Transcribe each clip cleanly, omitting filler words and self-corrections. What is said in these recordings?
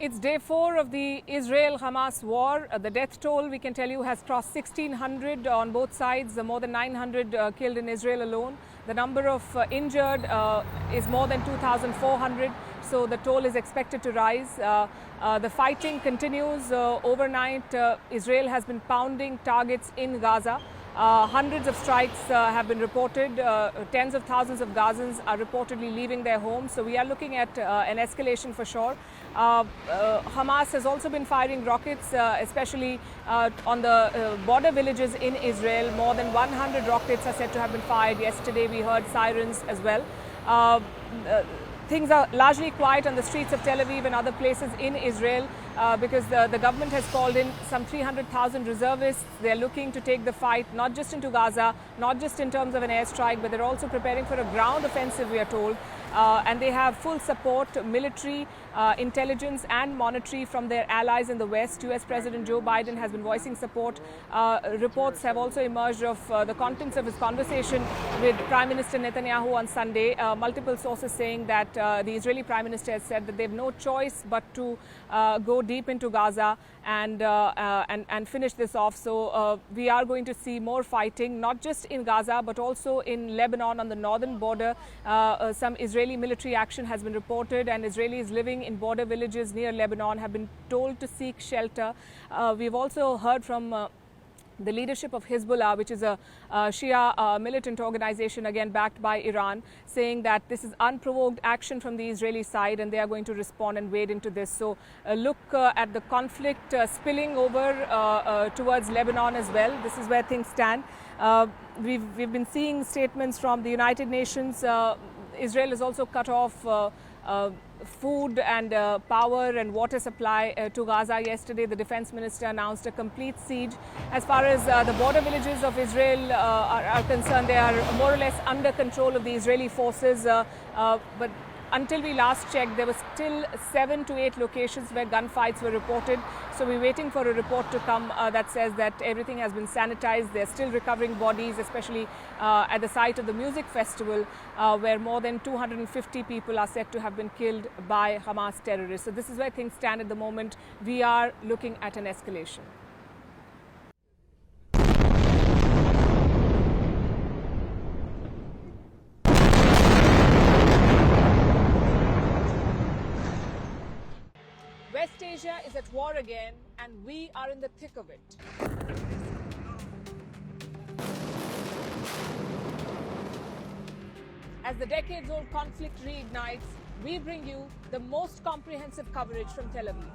It's day 4 of the Israel-Hamas war. The death toll, we can tell you, has crossed 1,600 on both sides, more than 900 killed in Israel alone. The number of injured is more than 2,400, so the toll is expected to rise. The fighting continues overnight. Israel has been pounding targets in Gaza. Hundreds of strikes have been reported. Tens of thousands of Gazans are reportedly leaving their homes. So we are looking at an escalation for sure. Hamas has also been firing rockets, especially on the border villages in Israel. More than 100 rockets are said to have been fired. Yesterday we heard sirens as well. Things are largely quiet on the streets of Tel Aviv and other places in Israel because the government has called in some 300,000 reservists. They're looking to take the fight not just into Gaza, not just in terms of an airstrike, but they're also preparing for a ground offensive, we are told. And they have full support, military, intelligence and monetary from their allies in the West. US President Joe Biden has been voicing support. Reports have also emerged of the contents of his conversation with Prime Minister Netanyahu on Sunday. Multiple sources saying that the Israeli Prime Minister has said that they have no choice but to go deep into Gaza and finish this off. So we are going to see more fighting, not just in Gaza, but also in Lebanon on the northern border. Some Israeli military action has been reported, and Israelis living in border villages near Lebanon have been told to seek shelter. We've also heard from the leadership of Hezbollah, which is a Shia militant organization, again backed by Iran, saying that this is unprovoked action from the Israeli side and they are going to respond and wade into this. So look at the conflict spilling over towards Lebanon as well. This is where things stand. We've been seeing statements from the United Nations. Israel has also cut off food and power and water supply to Gaza. Yesterday, the defense minister announced a complete siege. As far as the border villages of Israel are concerned, they are more or less under control of the Israeli forces. But until we last checked, there were still 7 to 8 locations where gunfights were reported. So we're waiting for a report to come that says that everything has been sanitized. They're still recovering bodies, especially at the site of the music festival, where more than 250 people are said to have been killed by Hamas terrorists. So this is where things stand at the moment. We are looking at an escalation. West Asia is at war again, and we are in the thick of it. As the decades-old conflict reignites, we bring you the most comprehensive coverage from Tel Aviv.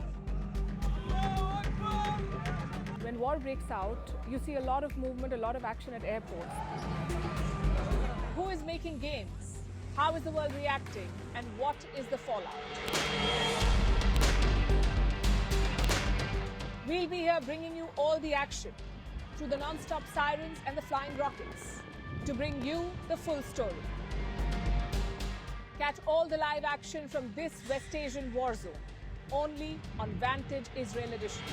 When war breaks out, you see a lot of movement, a lot of action at airports. Who is making gains? How is the world reacting? And what is the fallout? We'll be here bringing you all the action through the non-stop sirens and the flying rockets to bring you the full story. Catch all the live action from this West Asian war zone only on Vantage Israel Edition.